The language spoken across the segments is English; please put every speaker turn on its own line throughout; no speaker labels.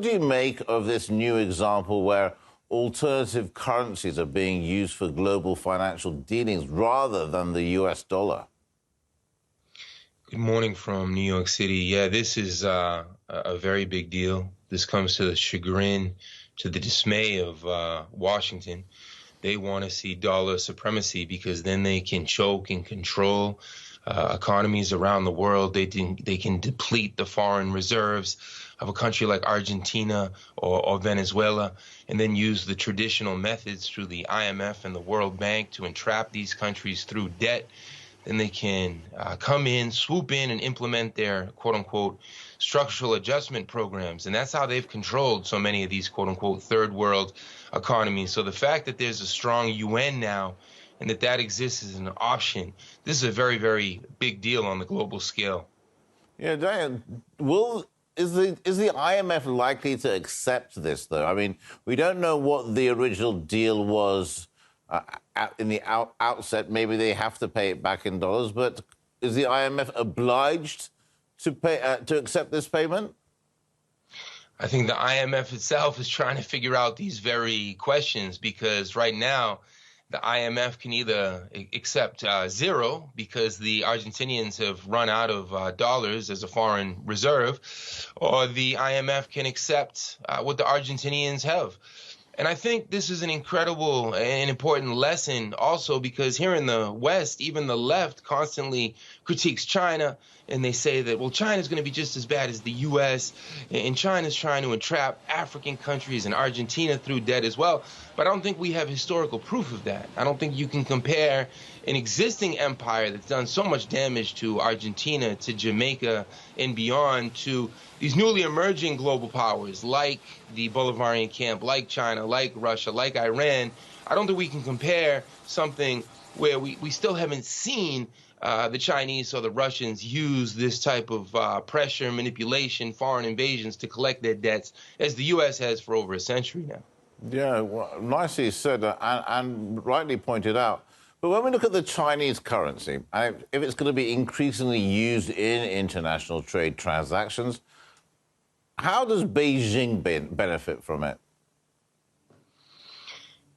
What do you make of this new example where alternative currencies are being used for global financial dealings rather than the US dollar?
Good morning from New York City. Yeah, this is a very big deal. This comes to the chagrin, to the dismay of Washington. They want to see dollar supremacy because then they can choke and control economies around the world. They can deplete the foreign reserves of a country like Argentina or Venezuela, and then use the traditional methods through the IMF and the World Bank to entrap these countries through debt. Then they can come in, swoop in, and implement their quote-unquote structural adjustment programs. And that's how they've controlled so many of these quote-unquote third world economies. So the fact that there's a strong UN now and that exists as an option, this is a very, very big deal on the global scale.
Yeah, Diane, is the IMF likely to accept this, though? I mean, we don't know what the original deal was in the outset. Maybe they have to pay it back in dollars, but is the IMF obliged to accept this payment?
I think the IMF itself is trying to figure out these very questions, because right now the IMF can either accept zero because the Argentinians have run out of dollars as a foreign reserve, or the IMF can accept what the Argentinians have. And I think this is an incredible and important lesson also, because here in the West, even the left constantly critiques China, and they say that, well, China's going to be just as bad as the U.S., and China's trying to entrap African countries and Argentina through debt as well. But I don't think we have historical proof of that. I don't think you can compare an existing empire that's done so much damage to Argentina, to Jamaica, and beyond, to these newly emerging global powers like the Bolivarian camp, like China, like Russia, like Iran. I don't think we can compare something where we still haven't seen the Chinese or the Russians use this type of pressure, manipulation, foreign invasions to collect their debts, as the U.S. has for over a century now.
Yeah, well, nicely said and rightly pointed out. But when we look at the Chinese currency, if it's going to be increasingly used in international trade transactions, how does Beijing benefit from it?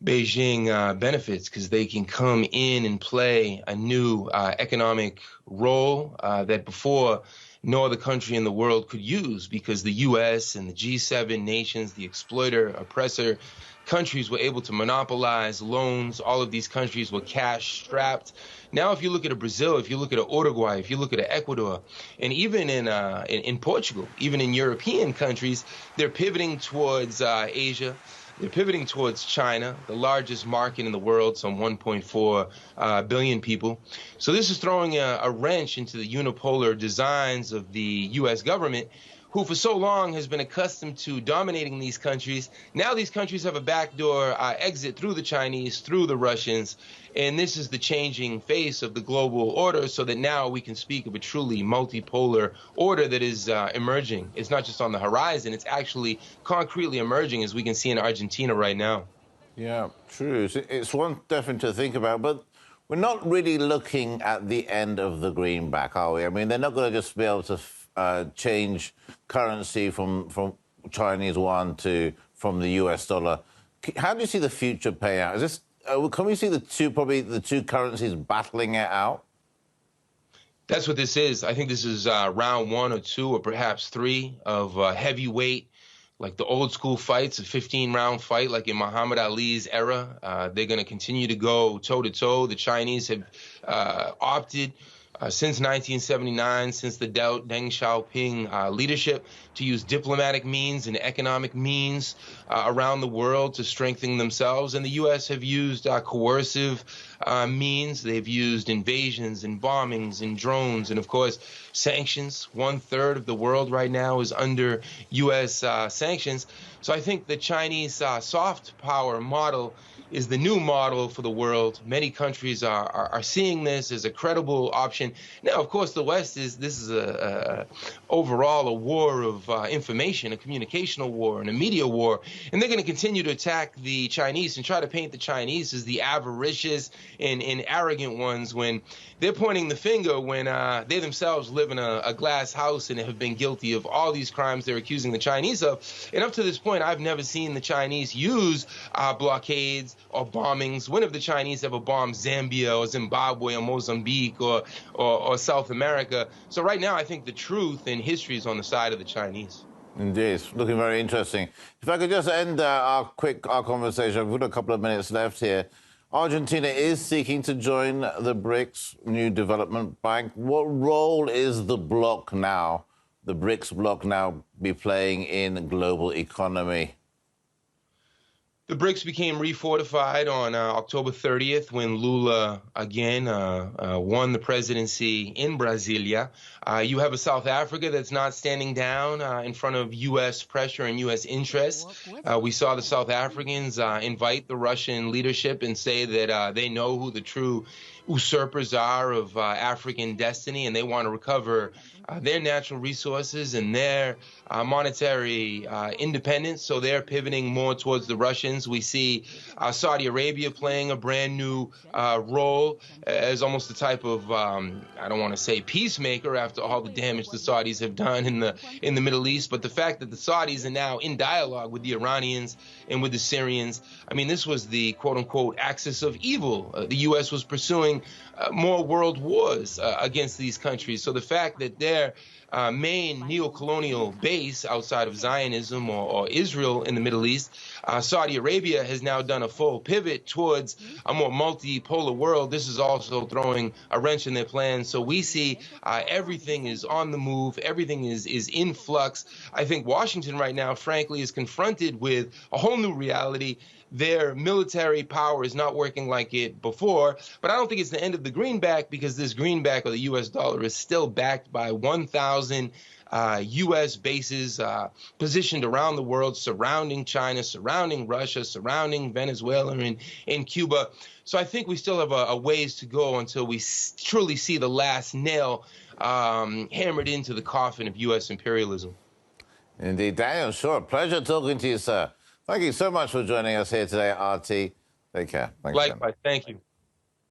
Beijing benefits because they can come in and play a new economic role that before no other country in the world could use, because the U.S. and the G7 nations, the exploiter, oppressor countries, were able to monopolize loans. All of these countries were cash strapped. Now, if you look at a Brazil, if you look at a Uruguay, if you look at a Ecuador, and even in Portugal, even in European countries, they're pivoting towards Asia. They're pivoting towards China, the largest market in the world, some 1.4 billion people. So this is throwing a wrench into the unipolar designs of the U.S. government, who for so long has been accustomed to dominating these countries. Now these countries have a backdoor exit through the Chinese, through the Russians, and this is the changing face of the global order, so that now we can speak of a truly multipolar order that is emerging. It's not just on the horizon, it's actually concretely emerging, as we can see in Argentina right now.
Yeah, true. It's one definitely to think about, but we're not really looking at the end of the greenback, are we? I mean, they're not going to just be able to change currency from Chinese yuan from the US dollar. How do you see the future play out? Is this can we see the two currencies battling it out?
That's what this is. I think this is round one or two or perhaps three of heavyweight, like the old school fights, a 15-round fight like in Muhammad Ali's era. They're going to continue to go toe-to-toe. The Chinese have opted since 1979, since the Deng Xiaoping leadership, to use diplomatic means and economic means around the world to strengthen themselves. And the U.S. have used coercive means. They've used invasions and bombings and drones and, of course, sanctions. 1/3 of the world right now is under U.S. sanctions. So I think the Chinese soft power model is the new model for the world. Many countries are seeing this as a credible option. Now, of course, the West this is a overall a war of information, a communicational war, and a media war. And they're going to continue to attack the Chinese and try to paint the Chinese as the avaricious and arrogant ones when they're pointing the finger when they themselves live in a glass house and have been guilty of all these crimes they're accusing the Chinese of. And up to this point, I've never seen the Chinese use blockades or bombings. When have the Chinese ever bombed Zambia or Zimbabwe or Mozambique or South America? So right now, I think the truth in history is on the side of the Chinese.
Indeed, it's looking very interesting. If I could just end our conversation, we've got a couple of minutes left here. Argentina is seeking to join the BRICS New Development Bank. What role is the bloc now, the BRICS bloc now, be playing in global economy?
The BRICS became refortified on October 30th when Lula again won the presidency in Brasilia. You have a South Africa that's not standing down in front of U.S. pressure and U.S. interests. We saw the South Africans invite the Russian leadership and say that they know who the true usurpers are of African destiny, and they want to recover their natural resources and their monetary independence. So they're pivoting more towards the Russians. We see Saudi Arabia playing a brand new role as almost a type of, I don't want to say peacemaker after all the damage the Saudis have done in the Middle East, but the fact that the Saudis are now in dialogue with the Iranians and with the Syrians. I mean, this was the quote-unquote axis of evil. The U.S. was pursuing more world wars against these countries. So the fact that their main neo-colonial base outside of Zionism or Israel in the Middle East, Saudi Arabia has now done a full pivot towards a more multipolar world. This is also throwing a wrench in their plans. So we see everything is on the move. Everything is in flux. I think Washington right now, frankly, is confronted with a whole new reality. Their military power is not working like it before, but I don't think it's the end of the greenback, because this greenback, or the U.S. dollar, is still backed by 1,000 U.S. bases positioned around the world, surrounding China, surrounding Russia, surrounding Venezuela and Cuba. So I think we still have a ways to go until we truly see the last nail hammered into the coffin of U.S. imperialism.
Indeed, Daniel, sure. Pleasure talking to you, sir. Thank you so much for joining us here today at RT. Take care. Thanks,
Likewise. Thank you.